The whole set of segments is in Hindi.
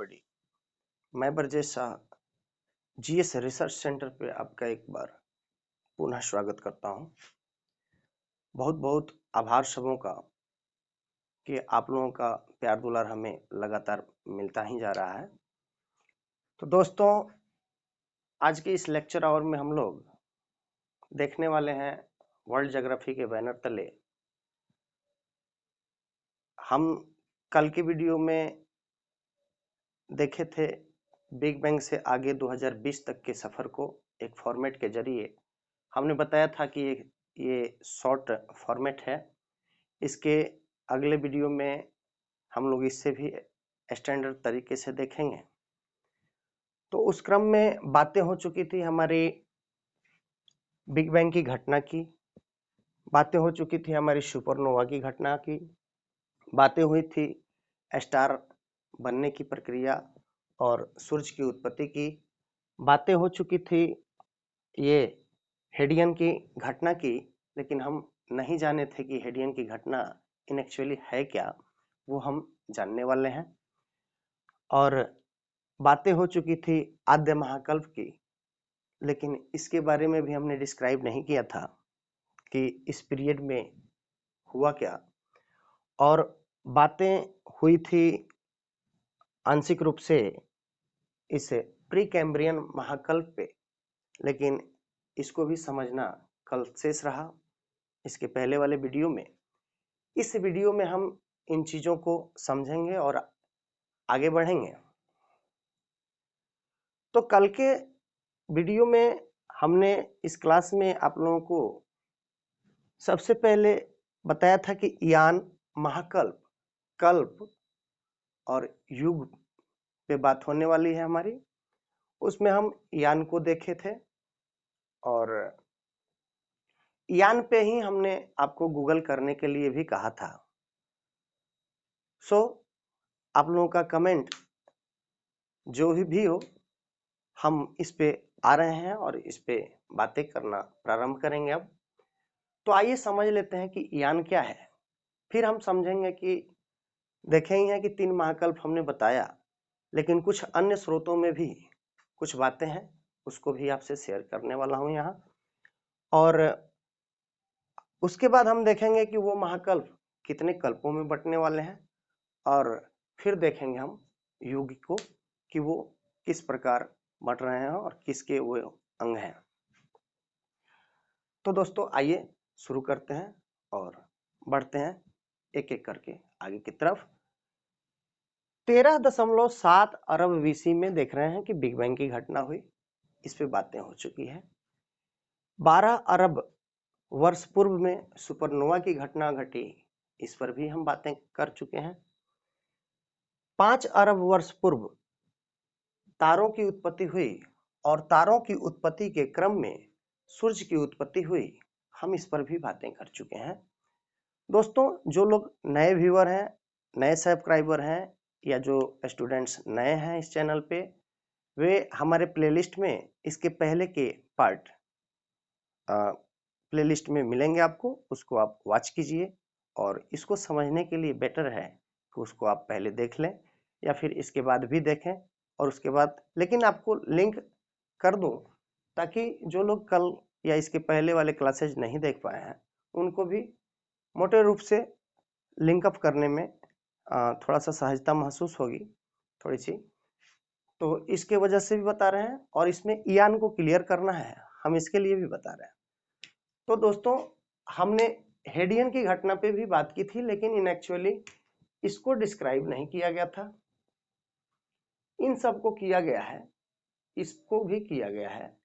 एवरीबॉडी। मैं Brajesh Shah GS research centre पे आपका एक बार पुनः स्वागत करता हूं। बहुत बहुत आभार सबों का कि आप लोगों का प्यार दुलार हमें लगातार मिलता ही जा रहा है। तो दोस्तों, आज के इस लेक्चर आवर में हम लोग देखने वाले हैं वर्ल्ड ज्योग्राफी के बैनर तले। हम कल के वीडियो में देखे थे बिग बैंग से आगे 2020 तक के सफर को एक फॉर्मेट के जरिए। हमने बताया था कि ये शॉर्ट फॉर्मेट है। इसके अगले वीडियो में हम लोग इससे भी स्टैंडर्ड तरीके से देखेंगे। तो उस क्रम में बातें हो चुकी थी हमारी बिग बैंग की घटना की, बातें हो चुकी थी हमारी सुपरनोवा की घटना की, बातें हुई थी स्टार बनने की प्रक्रिया और सूरज की उत्पत्ति की, बातें हो चुकी थी ये हेडियन की घटना की। लेकिन हम नहीं जाने थे कि हेडियन की घटना इन एक्चुअली है क्या, वो हम जानने वाले हैं। और बातें हो चुकी थी आद्य महाकल्प की, लेकिन इसके बारे में भी हमने डिस्क्राइब नहीं किया था कि इस पीरियड में हुआ क्या। और बातें हुई थी आंशिक रूप से इस प्री कैम्ब्रियन महाकल्प पे, लेकिन इसको भी समझना कल शेष रहा इसके पहले वाले वीडियो में। इस वीडियो में हम इन चीजों को समझेंगे और आगे बढ़ेंगे। तो कल के वीडियो में हमने इस क्लास में आप लोगों को सबसे पहले बताया था कि यान, महाकल्प, कल्प और युग पे बात होने वाली है हमारी। उसमें हम यान को देखे थे और यान पे ही हमने आपको गूगल करने के लिए भी कहा था। आप लोगों का कमेंट जो भी हो, हम इस पे आ रहे हैं और इस पे बातें करना प्रारंभ करेंगे। अब तो आइए समझ लेते हैं कि यान क्या है। फिर हम समझेंगे कि देखेंगे कि 3 महाकल्प हमने बताया, लेकिन कुछ अन्य स्रोतों में भी कुछ बातें हैं, उसको भी आपसे शेयर करने वाला हूं यहाँ। और उसके बाद हम देखेंगे कि वो महाकल्प कितने कल्पों में बंटने वाले हैं, और फिर देखेंगे हम युग को कि वो किस प्रकार बंट रहे हैं और किसके वो अंग हैं। तो दोस्तों, आइए शुरू करते हैं और बढ़ते हैं एक एक करके आगे की तरफ। 13.7 अरब वीसी में देख रहे हैं कि बिग बैंग की घटना हुई, इस पे बातें हो चुकी है। 12 अरब वर्ष पूर्व में सुपरनोवा की घटना घटी, इस पर भी हम बातें कर चुके हैं। 5 अरब वर्ष पूर्व तारों की उत्पत्ति हुई और तारों की उत्पत्ति के क्रम में सूर्य की उत्पत्ति हुई, हम इस पर भी बातें कर चुके हैं। दोस्तों, जो लोग नए व्यूअर हैं, नए सब्सक्राइबर हैं, या जो स्टूडेंट्स नए हैं इस चैनल पे, वे हमारे प्लेलिस्ट में इसके पहले के पार्ट प्लेलिस्ट में मिलेंगे आपको, उसको आप वॉच कीजिए। और इसको समझने के लिए बेटर है कि उसको आप पहले देख लें या फिर इसके बाद भी देखें, और उसके बाद लेकिन आपको लिंक कर दूं ताकि जो लोग कल या इसके पहले वाले क्लासेज नहीं देख पाए हैं उनको भी मोटे रूप से लिंक अप करने में थोड़ा सा सहजता महसूस होगी, थोड़ी सी। तो इसके वजह से भी बता रहे हैं, और इसमें ईयान को क्लियर करना है, हम इसके लिए भी बता रहे हैं। तो दोस्तों, हमने हेडियन की घटना पे भी बात की थी, लेकिन इन एक्चुअली इसको डिस्क्राइब नहीं किया गया था। इन सबको किया गया है, इसको भी किया गया है,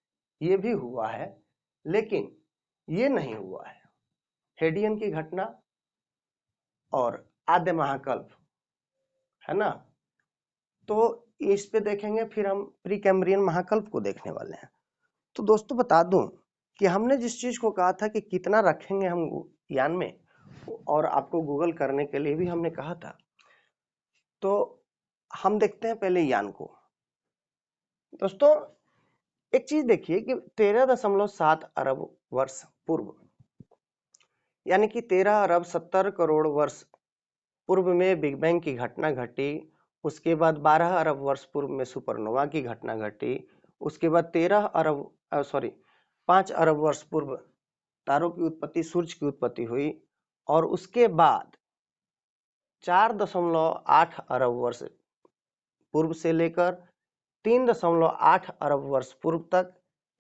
ये भी हुआ है, लेकिन ये नहीं हुआ है हेडियन की घटना और आद्य महाकल्प, है ना। तो इस पे देखेंगे, फिर हम प्री कैम्ब्रियन महाकल्प को देखने वाले हैं। तो दोस्तों, बता दूं कि हमने जिस चीज को कहा था कि कितना रखेंगे हम यान में, और आपको गूगल करने के लिए भी हमने कहा था। तो हम देखते हैं पहले यान को। दोस्तों, एक चीज देखिए कि 13.7 अरब वर्ष पूर्व, यानी कि 13 अरब 70 करोड़ वर्ष पूर्व में बिग बैंग की घटना घटी उसके बाद 12 अरब वर्ष पूर्व में सुपरनोवा की घटना घटी। उसके बाद 5 अरब वर्ष पूर्व तारों की उत्पत्ति, सूर्य की उत्पत्ति हुई। और उसके बाद 4.8 अरब वर्ष पूर्व से लेकर 3.8 अरब वर्ष पूर्व तक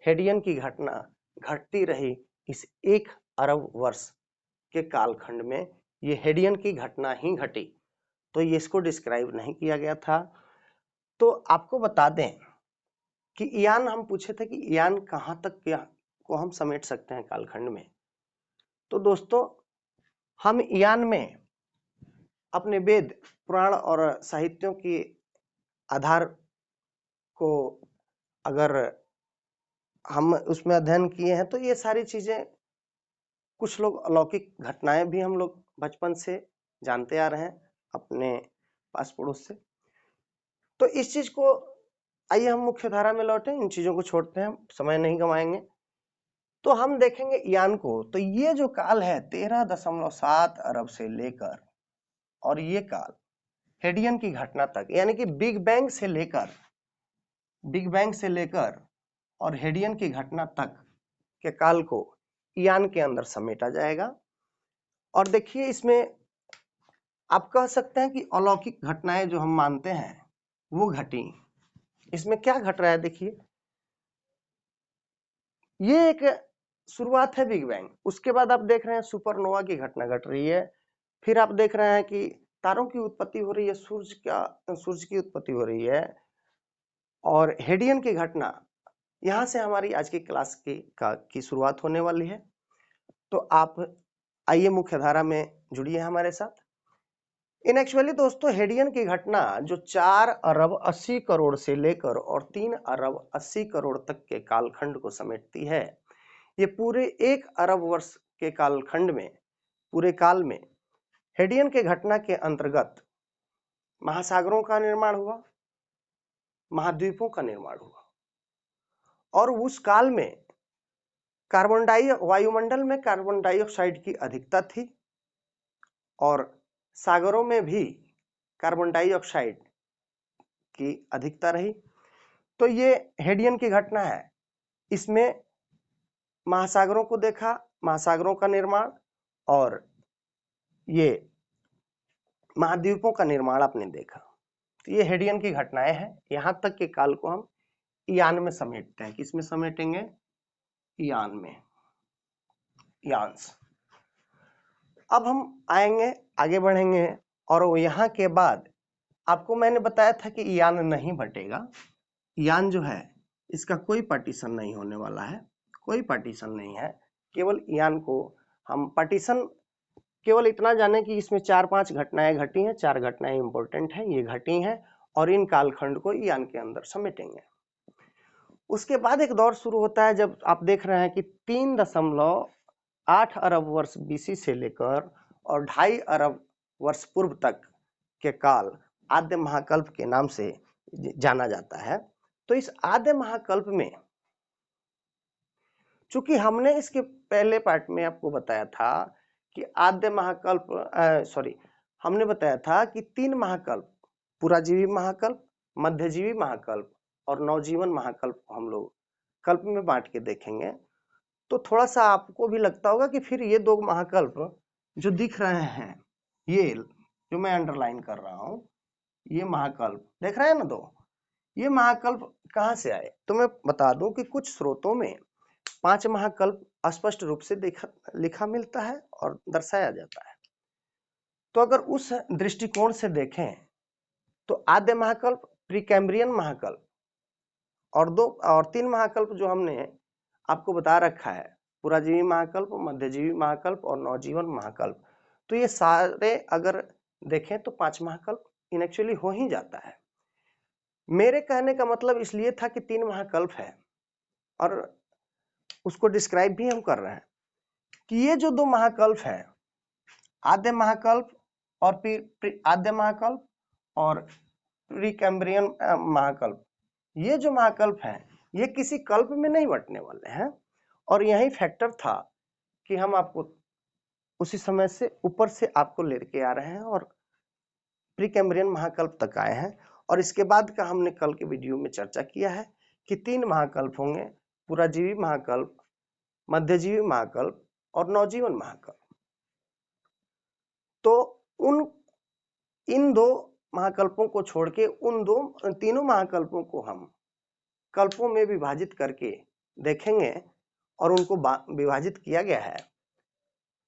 हेडियन की घटना घटती रही। इस 1 अरब वर्ष के कालखंड में ये हेडियन की घटना ही घटी, तो ये इसको डिस्क्राइब नहीं किया गया था। तो आपको बता दें कि ईयान, हम पूछे थे कि ईयान कहाँ तक को हम समेट सकते हैं कालखंड में। तो दोस्तों, हम ईयान में अपने वेद, पुराण और साहित्यों के आधार को अगर हम उसमें अध्ययन किए हैं तो ये सारी चीजें, कुछ लोग अलौकिक घटनाएं भी हम लोग बचपन से जानते आ रहे हैं अपने पास पड़ोस से। तो इस चीज को, आइए हम मुख्य धारा में लौटे, इन चीजों को छोड़ते हैं, समय नहीं गंवाएंगे। तो हम देखेंगे ईयान को, तो ये जो काल है 13.7 अरब से लेकर, और ये काल हेडियन की घटना तक, यानी कि बिग बैंग से लेकर और हेडियन की घटना तक के काल को ईयान के अंदर समेटा जाएगा। और देखिए, इसमें आप कह सकते हैं कि अलौकिक घटनाएं जो हम मानते हैं वो घटी। इसमें क्या घट रहा है, देखिए, ये एक शुरुआत है बिग बैंग। उसके बाद आप देख रहे हैं सुपरनोवा की घटना घट रही है। फिर आप देख रहे हैं कि तारों की उत्पत्ति हो रही है, सूर्य की उत्पत्ति हो रही है, और हेडियन की घटना, यहां से हमारी आज की क्लास की शुरुआत होने वाली है। तो आप आइए मुख्य धारा में जुड़िए हमारे साथ। इन एक्चुअली दोस्तों, हेडियन की घटना जो 4 अरब 80 करोड़ से लेकर और 3 अरब 80 करोड़ तक के कालखंड को समेटती है। ये पूरे 1 अरब वर्ष के कालखंड में, पूरे काल में हेडियन के घटना के अंतर्गत महासागरों का निर्माण हुआ, महाद्वीपों का निर्माण हुआ, और उस काल में वायुमंडल में कार्बन डाइऑक्साइड की अधिकता थी, और सागरों में भी कार्बन डाइऑक्साइड की अधिकता रही। तो ये हेडियन की घटना है। इसमें महासागरों को देखा, महासागरों का निर्माण, और ये महाद्वीपों का निर्माण आपने देखा। तो ये हेडियन की घटनाएं हैं। यहां तक के काल को हम ईयान में समेटते हैं। किसमें समेटेंगे? ईयान में, ईयान्स। अब हम आएंगे, आगे बढ़ेंगे, और यहाँ के बाद आपको मैंने बताया था कि ईयान नहीं बटेगा। ईयान जो है, इसका कोई पार्टीशन नहीं होने वाला है, कोई पार्टीशन नहीं है। केवल ईयान को हम पार्टीशन, केवल इतना जाने कि इसमें 4-5 घटनाएं घटी हैं, 4 घटनाएं इंपॉर्टेंट हैं, ये घटी हैं, और इन कालखंड को ईयान के अंदर समेटेंगे। उसके बाद एक दौर शुरू होता है जब आप देख रहे हैं कि 3.8 अरब वर्ष बीसी से लेकर और 2.5 अरब वर्ष पूर्व तक के काल आद्य महाकल्प के नाम से जाना जाता है। तो इस आद्य महाकल्प में, चूंकि हमने इसके पहले पार्ट में आपको बताया था कि आद्य महाकल्प, हमने बताया था कि 3 महाकल्प, पुराजीवी महाकल्प, मध्यजीवी महाकल्प और नवजीवन महाकल्प हम लोग कल्प में बांट के देखेंगे। तो थोड़ा सा आपको भी लगता होगा कि फिर ये 2 महाकल्प जो दिख रहे हैं, ये जो मैं अंडरलाइन कर रहा हूं, ये महाकल्प देख रहे हैं ना 2, ये महाकल्प कहां से आए? तो मैं बता दूं कि कुछ स्रोतों में 5 महाकल्प स्पष्ट रूप से लिखा मिलता है और दर्शाया जाता है। तो अगर उस दृष्टिकोण से देखें तो आद्य महाकल्प, प्रीकैम्ब्रियन महाकल्प, और 3 महाकल्प जो हमने आपको बता रखा है, पुराजीवी महाकल्प, मध्यजीवी महाकल्प और नवजीवन महाकल्प, तो ये सारे अगर देखें तो 5 महाकल्प इन एक्चुअली हो ही जाता है। मेरे कहने का मतलब इसलिए था कि 3 महाकल्प है, और उसको डिस्क्राइब भी हम कर रहे हैं कि ये जो 2 महाकल्प है, आद्य महाकल्प और आद्य महाकल्प और प्रीकैम्ब्रियन महाकल्प, ये जो महाकल्प हैं, ये किसी कल्प में नहीं बटने वाले हैं। और यही फैक्टर था कि हम आपको उसी समय से ऊपर से आपको लेके आ रहे हैं, और प्री कैम्ब्रियन महाकल्प तक आए हैं। और इसके बाद का हमने कल के वीडियो में चर्चा किया है कि 3 महाकल्प होंगे, पुराजीवी महाकल्प, मध्यजीवी महाकल्प और नवजीवन महाकल्प। तो इन 2 महाकल्पों को छोड़ के तीनों महाकल्पों को हम कल्पों में विभाजित करके देखेंगे और उनको विभाजित किया गया है।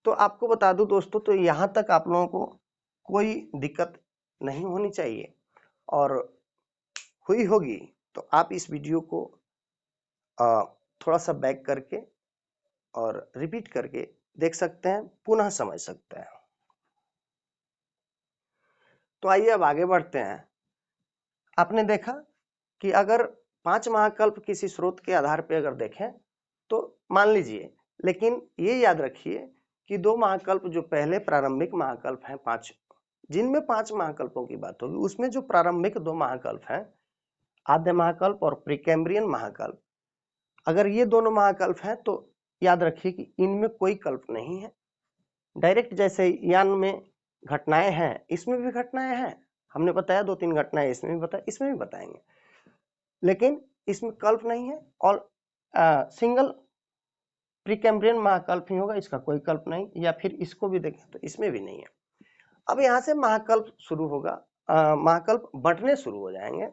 तो आपको बता दूं दोस्तों, तो यहां तक आप लोगों को कोई दिक्कत नहीं होनी चाहिए, और हुई होगी तो आप इस वीडियो को थोड़ा सा बैक करके और रिपीट करके देख सकते हैं, पुनः समझ सकते हैं। तो आइए अब आगे बढ़ते हैं। आपने देखा कि अगर 5 महाकल्प किसी स्रोत के आधार पर अगर देखें तो मान लीजिए, लेकिन ये याद रखिए कि 2 महाकल्प जो पहले प्रारंभिक महाकल्प हैं 5, जिनमें 5 महाकल्पों की बात होगी, उसमें जो प्रारंभिक 2 महाकल्प हैं, आद्य महाकल्प और प्रीकैम्ब्रियन महाकल्प, अगर ये दोनों महाकल्प हैं तो याद रखिए कि इनमें कोई कल्प नहीं है। डायरेक्ट जैसे यान में घटनाएं हैं, इसमें भी घटनाएं हैं, हमने बताया 2-3 घटनाएं इसमें भी बताया, इसमें भी बताएंगे, लेकिन इसमें कल्प नहीं है। और सिंगल प्रीकैम्ब्रियन महाकल्प ही होगा, इसका कोई कल्प नहीं। या फिर इसको भी देखें तो इसमें भी नहीं है। अब यहां से महाकल्प शुरू होगा, महाकल्प बंटने शुरू हो जाएंगे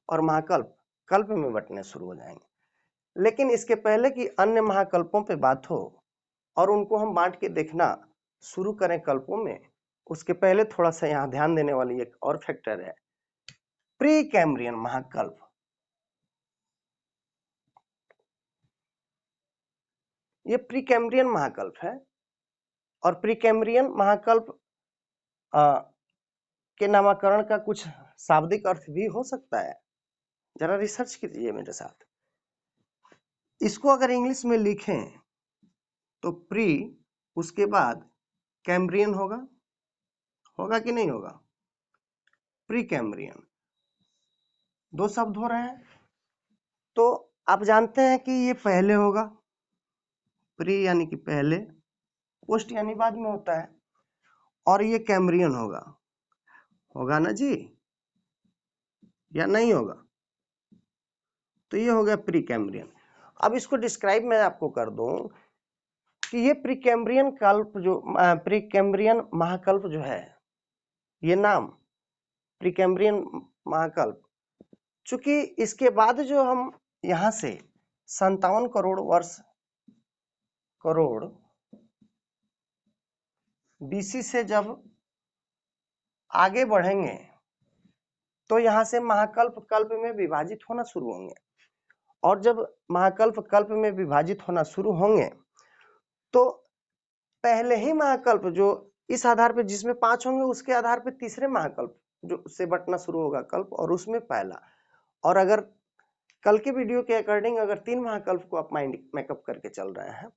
और महाकल्प कल्प में बंटने शुरू हो जाएंगे। लेकिन इसके पहले कि अन्य महाकल्पों पे बात हो और उनको हम बांट के देखना शुरू करें कल्पों में, उसके पहले थोड़ा सा यहाँ ध्यान देने वाली एक और फैक्टर है, प्री कैम्ब्रियन महाकल्प। ये प्री कैम्ब्रियन महाकल्प है, और प्री कैम्ब्रियन महाकल्प के नामकरण का कुछ शाब्दिक अर्थ भी हो सकता है। जरा रिसर्च कीजिए मेरे साथ। इसको अगर इंग्लिश में लिखें तो प्री, उसके बाद कैम्ब्रियन होगा कि नहीं होगा? प्री कैम्ब्रियन, 2 शब्द हो रहे हैं। तो आप जानते हैं कि ये पहले होगा, प्री यानी कि पहले, पोस्ट यानी बाद में होता है, और ये कैम्ब्रियन होगा ना जी, या नहीं होगा? तो ये हो गया प्री कैम्ब्रियन। अब इसको डिस्क्राइब मैं आपको कर दूं कि ये प्री कैम्ब्रियन कल्प जो प्री कैम्ब्रियन महाकल्प जो है, ये नाम प्री कैम्ब्रियन महाकल्प, चूंकि इसके बाद जो हम यहां से 57 करोड़ बीसी से जब आगे बढ़ेंगे तो यहां से महाकल्प कल्प में विभाजित होना शुरू होंगे। और जब महाकल्प कल्प में विभाजित होना शुरू होंगे तो पहले ही महाकल्प जो इस आधार पर जिसमें 5 होंगे, उसके आधार पर तीसरे महाकल्प जो से बटना शुरू होगा कल्प, और उसमें पहला। और अगर कल के वीडियो के अकॉर्डिंग अगर 3 महाकल्प को आप माइंड मेकअप करके चल रहे हैं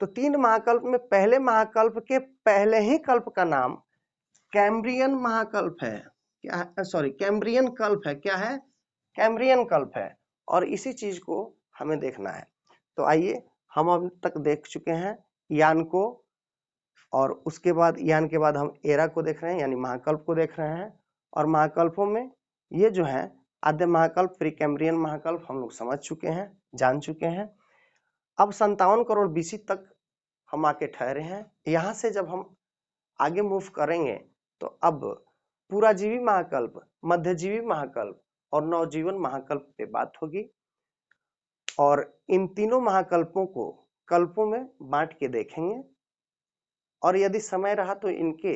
तो 3 महाकल्प में पहले महाकल्प के पहले ही कल्प का नाम कैम्ब्रियन महाकल्प है। क्या, सॉरी, कैम्ब्रियन कल्प है। क्या है? कैम्ब्रियन कल्प है। और इसी चीज को हमें देखना है। तो आइए, हम अब तक देख चुके हैं यान को, और उसके बाद यान के बाद हम एरा को देख रहे हैं, यानी महाकल्प को देख रहे हैं। और महाकल्पों में ये जो है आद्य महाकल्प, प्री कैम्ब्रियन महाकल्प हम लोग समझ चुके हैं, जान चुके हैं। अब 57 करोड़ बीसी तक हम आके ठहरे हैं। यहाँ से जब हम आगे मूव करेंगे तो अब पुराजीवी महाकल्प, मध्यजीवी महाकल्प और नवजीवन महाकल्प पे बात होगी, और इन तीनों महाकल्पों को कल्पों में बांट के देखेंगे। और यदि समय रहा तो इनके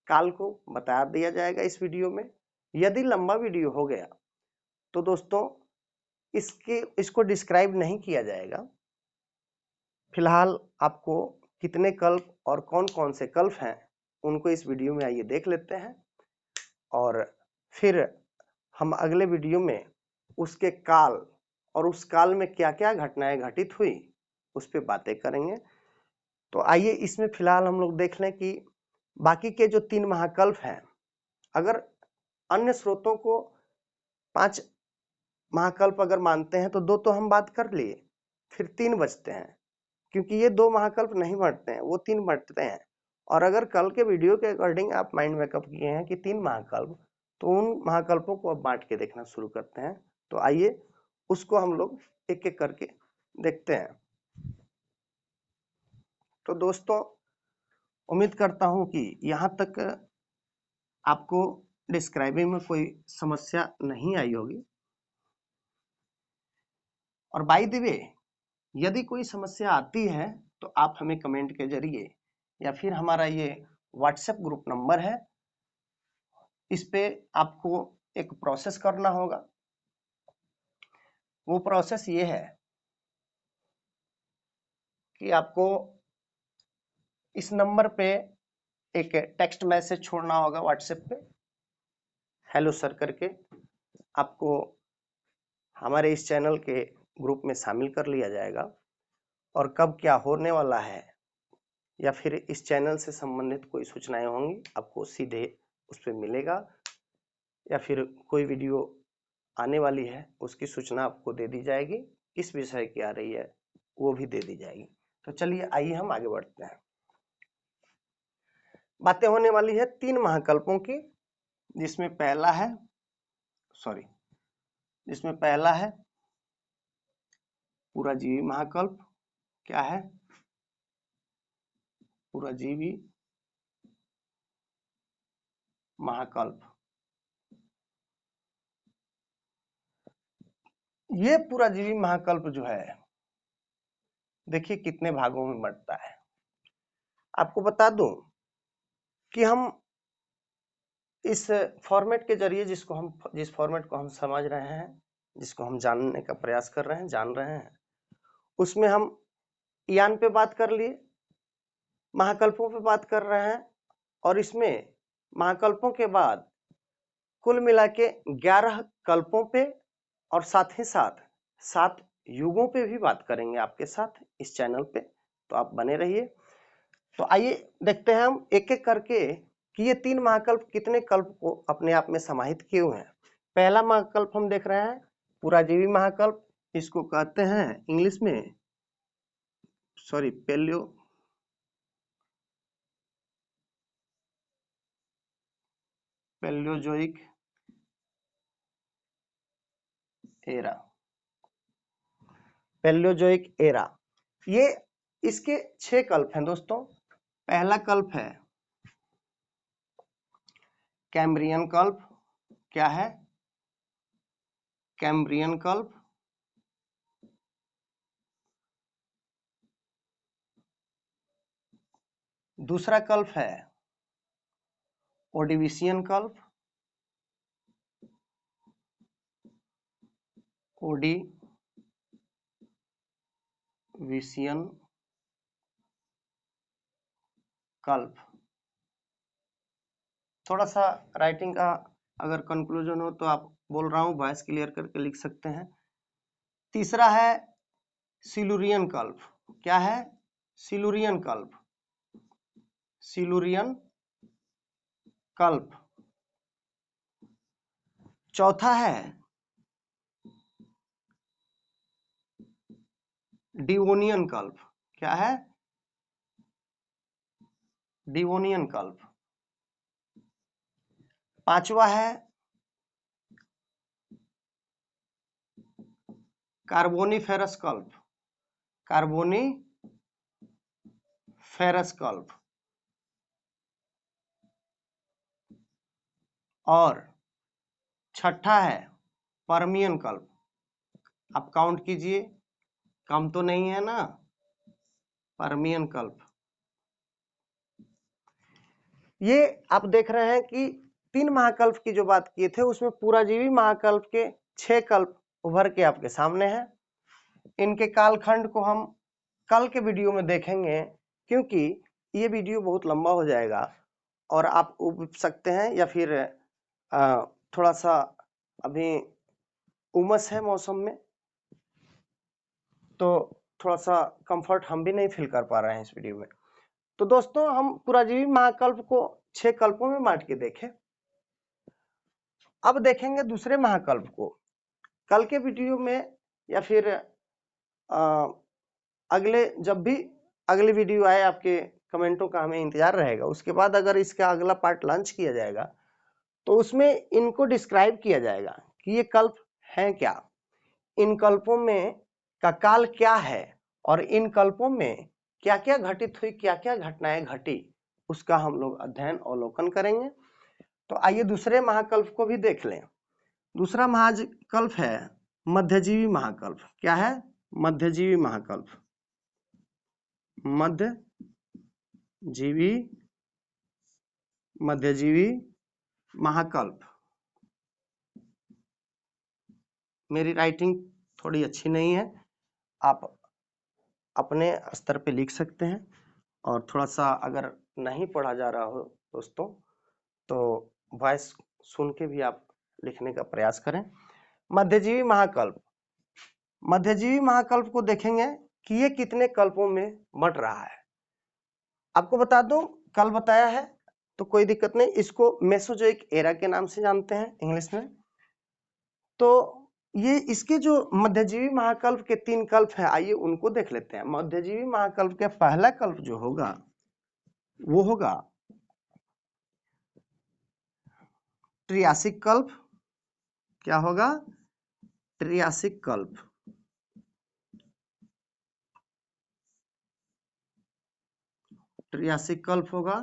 काल को बता दिया जाएगा इस वीडियो में। यदि लंबा वीडियो हो गया तो दोस्तों इसको डिस्क्राइब नहीं किया जाएगा। फिलहाल आपको कितने कल्प और कौन कौन से कल्प हैं उनको इस वीडियो में आइए देख लेते हैं, और फिर हम अगले वीडियो में उसके काल और उस काल में क्या क्या घटनाएं घटित हुई उस पर बातें करेंगे। तो आइए इसमें फिलहाल हम लोग देख लें कि बाकी के जो 3 महाकल्प हैं, अगर अन्य स्रोतों को 5 महाकल्प अगर मानते हैं तो 2 तो हम बात कर लिए, फिर 3 बचते हैं, क्योंकि ये 2 महाकल्प नहीं बढ़ते हैं, वो 3 बढ़ते हैं। और अगर कल के वीडियो के अकॉर्डिंग आप माइंड मेकअप किए हैं कि 3 महाकल्प, तो उन महाकल्पों को अब बांट के देखना शुरू करते हैं। तो आइए उसको हम लोग एक एक करके देखते हैं। तो दोस्तों, उम्मीद करता हूं कि यहां तक आपको डिस्क्राइबिंग में कोई समस्या नहीं आई होगी। और बाय द वे, यदि कोई समस्या आती है तो आप हमें कमेंट के जरिए या फिर हमारा ये व्हाट्सएप ग्रुप नंबर है, इस पे आपको एक प्रोसेस करना होगा। वो प्रोसेस ये है कि आपको इस नंबर पे एक टेक्स्ट मैसेज छोड़ना होगा व्हाट्सएप पे, हेलो सर करके। आपको हमारे इस चैनल के ग्रुप में शामिल कर लिया जाएगा और कब क्या होने वाला है या फिर इस चैनल से संबंधित कोई सूचनाएं होंगी आपको सीधे उस पर मिलेगा, या फिर कोई वीडियो आने वाली है उसकी सूचना आपको दे दी जाएगी, किस विषय की आ रही है वो भी दे दी जाएगी। तो चलिए आइए हम आगे बढ़ते हैं। बातें होने वाली है 3 महाकल्पों की, जिसमें पहला है पुराजीवी महाकल्प। क्या है? पुराजीवी महाकल्प। ये पुराजीवी महाकल्प जो है, देखिए कितने भागों में बंटता है। आपको बता दूं कि हम इस फॉर्मेट के जरिए जिस फॉर्मेट को हम समझ रहे हैं, जिसको हम जानने का प्रयास कर रहे हैं, जान रहे हैं, उसमें हम यान पे बात कर लिए, महाकल्पों पे बात कर रहे हैं, और इसमें महाकल्पों के बाद कुल मिला के 11 कल्पों पे और साथ ही साथ 7 युगों पे भी बात करेंगे आपके साथ इस चैनल पे। तो आप बने रहिए। तो आइए देखते हैं हम एक एक करके कि ये 3 महाकल्प कितने कल्प को अपने आप में समाहित किए हुए हैं। पहला महाकल्प हम देख रहे हैं पुराजीवी महाकल्प। इसको कहते हैं इंग्लिश में पैलियोजोइक एरा। पैलियोजोइक एरा, ये इसके 6 कल्प हैं दोस्तों। पहला कल्प है कैम्ब्रियन कल्प। क्या है? कैम्ब्रियन कल्प। दूसरा कल्प है ओर्डिविशियन कल्प। ओर्डिविशियन कल्प। थोड़ा सा राइटिंग का अगर कंक्लूजन हो तो आप बोल रहा हूं वॉइस क्लियर करके लिख सकते हैं। तीसरा है सिलुरियन कल्प। क्या है? सिलुरियन कल्प। सिलुरियन कल्प। चौथा है डिवोनियन कल्प। क्या है? डिवोनियन कल्प। पांचवा है कार्बोनिफेरस कल्प। कार्बोनिफेरस कल्प। और छठा है पर्मियन कल्प। आप काउंट कीजिए, कम तो नहीं है ना? पर्मियन कल्प। ये आप देख रहे हैं कि 3 महाकल्प की जो बात किए थे उसमें पुराजीवी महाकल्प के 6 कल्प उभर के आपके सामने हैं। इनके कालखंड को हम कल के वीडियो में देखेंगे, क्योंकि ये वीडियो बहुत लंबा हो जाएगा और आप उब सकते हैं, या फिर थोड़ा सा अभी उमस है मौसम में, तो थोड़ा सा कंफर्ट हम भी नहीं फील कर पा रहे हैं इस वीडियो में। तो दोस्तों, हम पुराजीवी महाकल्प को 6 कल्पों में बांट के देखें। अब देखेंगे दूसरे महाकल्प को। कल के वीडियो में या फिर अगले जब भी अगली वीडियो आए, आपके कमेंटों का हमें इंतजार रहेगा। उसके बाद अगर इसका अगला पार्ट लॉन्च किया जाएगा तो उसमें इनको डिस्क्राइब किया जाएगा कि ये कल्प हैं क्या, इन कल्पों में का काल क्या है और इन कल्पों में क्या क्या घटित हुई, क्या क्या घटनाएं घटी, उसका हम लोग अध्ययन अवलोकन करेंगे। तो आइए दूसरे महाकल्प को भी देख लें। दूसरा महाकल्प है मध्यजीवी महाकल्प। क्या है? मध्यजीवी महाकल्प। मध्यजीवी महाकल्प। मेरी राइटिंग थोड़ी अच्छी नहीं है, आप अपने स्तर पे लिख सकते हैं, और थोड़ा सा अगर नहीं पढ़ा जा रहा हो दोस्तों तो वॉइस सुन के भी आप लिखने का प्रयास करें। मध्यजीवी महाकल्प। मध्यजीवी महाकल्प को देखेंगे कि ये कितने कल्पों में बंट रहा है। आपको बता दूं, कल बताया है तो कोई दिक्कत नहीं, इसको मेसोजोइक एरा के नाम से जानते हैं इंग्लिश में। तो ये इसके जो मध्यजीवी महाकल्प के 3 कल्प हैं, आइए उनको देख लेते हैं। मध्यजीवी महाकल्प का पहला कल्प जो होगा वो होगा ट्रियासिक कल्प। क्या होगा? ट्रियासिक कल्प। ट्रियासिक कल्प होगा,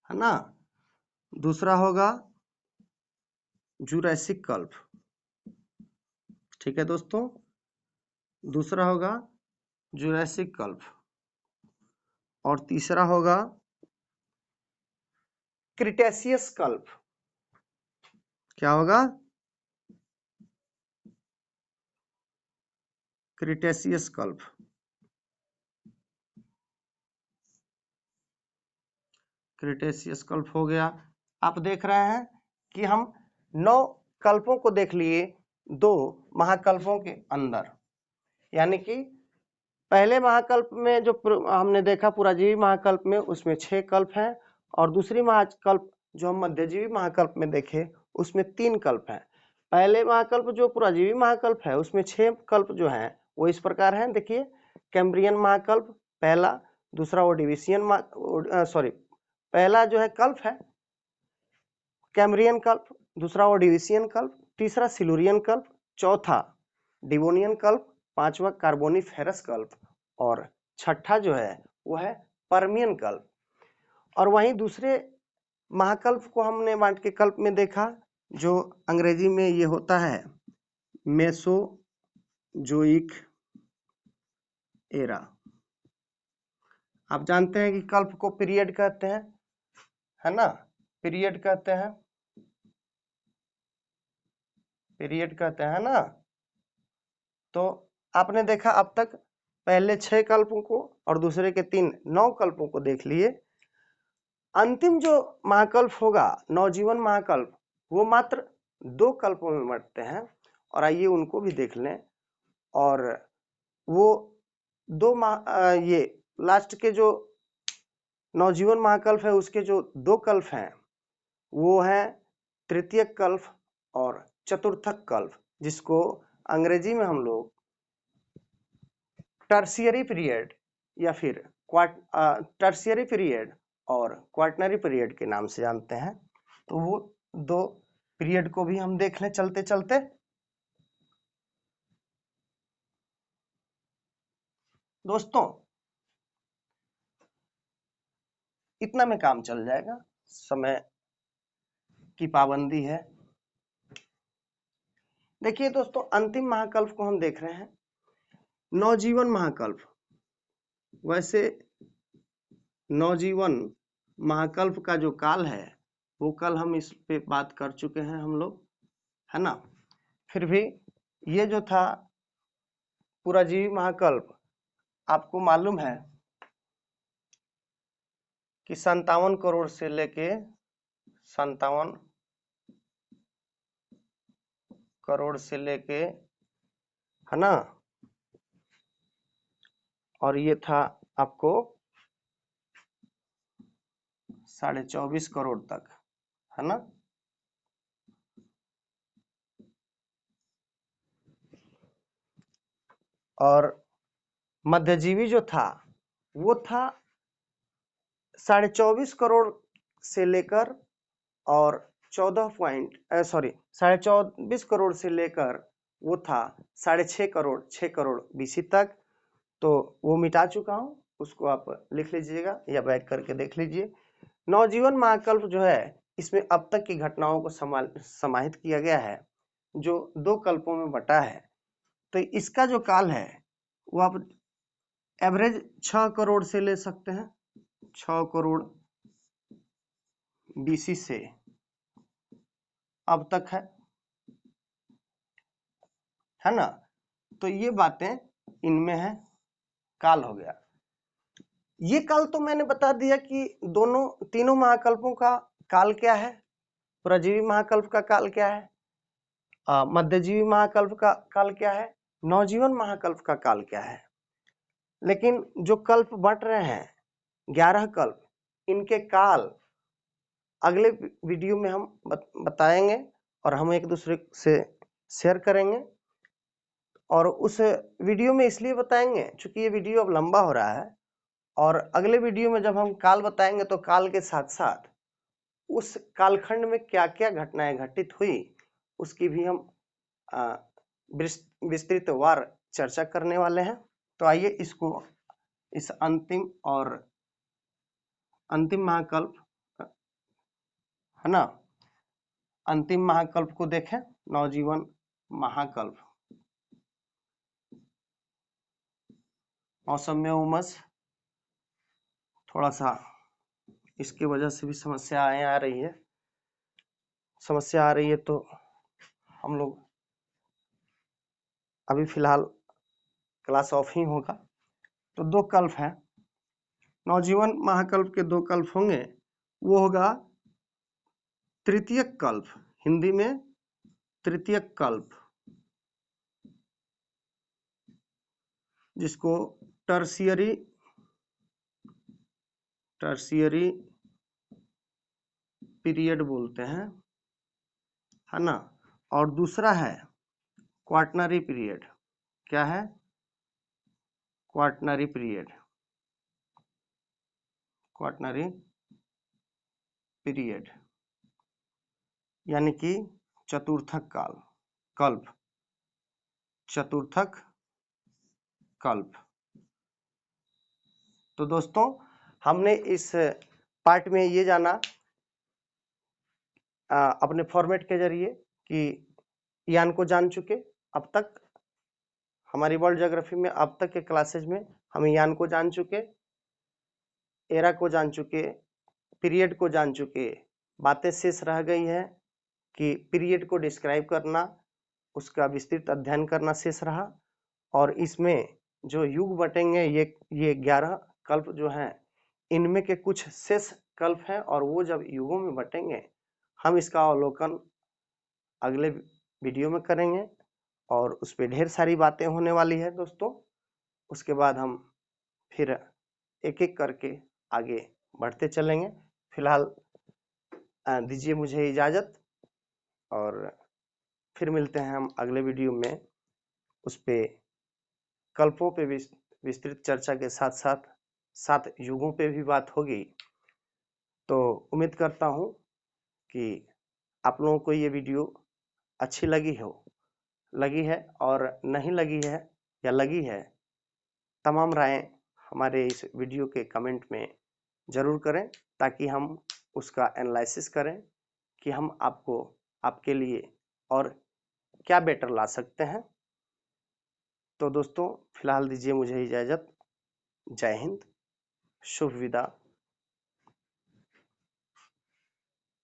है ना। दूसरा होगा जुरैसिक कल्प। ठीक है दोस्तों, दूसरा होगा जुरैसिक कल्प, और तीसरा होगा क्रिटेशियस कल्प। क्या होगा? क्रिटेशियस कल्प। क्रिटेशियस कल्प हो गया। आप देख रहे हैं कि हम 9 कल्पों को देख लिए 2 महाकल्पों के अंदर, यानी कि पहले महाकल्प में जो हमने देखा पुराजीवी महाकल्प में, उसमें 6 कल्प हैं, और दूसरी महाकल्प जो हम मध्यजीवी महाकल्प में देखे उसमें 3 कल्प हैं। पहले महाकल्प जो पुराजीवी महाकल्प है उसमें 6 कल्प जो हैं वो इस प्रकार हैं। देखिए, कैम्ब्रियन महाकल्प पहला, दूसरा ओडिविशियन पहला जो है कल्प है कैम्ब्रियन कल्प, दूसरा ओडिविशियन कल्प, तीसरा सिलुरियन कल्प, चौथा डिवोनियन कल्प, पांचवा कार्बोनिफेरस कल्प, और छठा जो है वो है पर्मियन कल्प। और वहीं दूसरे महाकल्प को हमने बांट के कल्प में देखा, जो अंग्रेजी में ये होता है मेसोजोइक एरा। आप जानते हैं कि कल्प को पीरियड कहते हैं, है ना, पीरियड कहते हैं, पीरियड कहते हैं ना। तो आपने देखा अब तक पहले 6 कल्पों को और दूसरे के 3 9 कल्पों को देख लिए। अंतिम जो महाकल्प होगा नवजीवन महाकल्प, वो मात्र 2 कल्पों में बंटते हैं, और आइए उनको भी देख लें। और वो ये लास्ट के जो नवजीवन महाकल्प है उसके जो 2 कल्प हैं वो हैं तृतीयक कल्प और चतुर्थक कल्प, जिसको अंग्रेजी में हम लोग टर्शियरी पीरियड या फिर टर्शियरी पीरियड और क्वार्टनरी पीरियड के नाम से जानते हैं। तो वो 2 पीरियड को भी हम देख लें चलते चलते। दोस्तों इतना में काम चल जाएगा, समय की पाबंदी है। देखिए दोस्तों, अंतिम महाकल्प को हम देख रहे हैं नवजीवन महाकल्प। वैसे नवजीवन महाकल्प का जो काल है वो कल हम इस पे बात कर चुके हैं हम लोग, है ना। फिर भी ये जो था पुराजीवी महाकल्प, आपको मालूम है कि 57 करोड़ से लेके 57 करोड़ से लेके, है ना, और ये था आपको 24.5 करोड़ तक, है ना। और मध्यजीवी जो था वो था 24.5 करोड़ से लेकर और 24 करोड़ से लेकर वो था 6.5 करोड़ BC तक। तो वो मिटा चुका हूं, उसको आप लिख लीजिएगा या बैक करके देख लीजिए। नवजीवन महाकल्प जो है इसमें अब तक की घटनाओं को समाहित किया गया है, जो 2 कल्पों में बटा है। तो इसका जो काल है वो आप एवरेज 6 करोड़ से ले सकते हैं, 6 करोड़ BC से अब तक है ना। तो ये बातें इनमें है, काल हो गया। ये काल तो मैंने बता दिया कि तीनों महाकल्पों का काल क्या है। पुराजीवी महाकल्प का काल क्या है, मध्यजीवी महाकल्प का काल क्या है, नवजीवन महाकल्प का काल क्या है। लेकिन जो कल्प बट रहे हैं 11 कल्प, इनके काल अगले वीडियो में हम बताएंगे और हम एक दूसरे से शेयर करेंगे। और उस वीडियो में इसलिए बताएंगे क्योंकि ये वीडियो अब लंबा हो रहा है, और अगले वीडियो में जब हम काल बताएंगे तो काल के साथ साथ उस कालखंड में क्या क्या घटनाएं घटित हुई उसकी भी हम विस्तृतवार चर्चा करने वाले हैं। तो आइए इसको, इस अंतिम महाकल्प है ना, अंतिम महाकल्प को देखें, नवजीवन महाकल्प। मौसम में उमस, थोड़ा सा इसकी वजह से भी समस्याएं आ रही है, तो हम लोग अभी फिलहाल क्लास ऑफ ही होगा। तो 2 कल्प है, नवजीवन महाकल्प के 2 कल्प होंगे। वो होगा तृतीयक कल्प, हिंदी में तृतीयक कल्प, जिसको टर्शियरी पीरियड बोलते हैं, है ना। और दूसरा है क्वाटरनरी पीरियड। क्या है? क्वाटरनरी पीरियड यानी कि चतुर्थक कल्प। तो दोस्तों, हमने इस पार्ट में ये जाना अपने फॉर्मेट के जरिए कि यान को जान चुके। अब तक हमारी वर्ल्ड ज्योग्राफी में अब तक के क्लासेज में हम यान को जान चुके, एरा को जान चुके, पीरियड को जान चुके। बातें शेष रह गई है कि पीरियड को डिस्क्राइब करना, उसका विस्तृत अध्ययन करना शेष रहा। और इसमें जो युग बटेंगे, ये 11 कल्प जो हैं, इनमें के कुछ शेष कल्प हैं, और वो जब युगों में बटेंगे हम इसका अवलोकन अगले वीडियो में करेंगे, और उस पर ढेर सारी बातें होने वाली है दोस्तों। उसके बाद हम फिर एक एक करके आगे बढ़ते चलेंगे। फिलहाल दीजिए मुझे इजाज़त, और फिर मिलते हैं हम अगले वीडियो में। उस पे कल्पों पे विस्तृत चर्चा के साथ साथ युगों पे भी बात होगी। तो उम्मीद करता हूँ कि आप लोगों को ये वीडियो अच्छी लगी है, और नहीं लगी है या लगी है, तमाम राय हमारे इस वीडियो के कमेंट में ज़रूर करें, ताकि हम उसका एनालिसिस करें कि हम आपके लिए और क्या बेटर ला सकते हैं। तो दोस्तों, फिलहाल दीजिए मुझे इजाज़त। जय हिंद, शुभ विदा।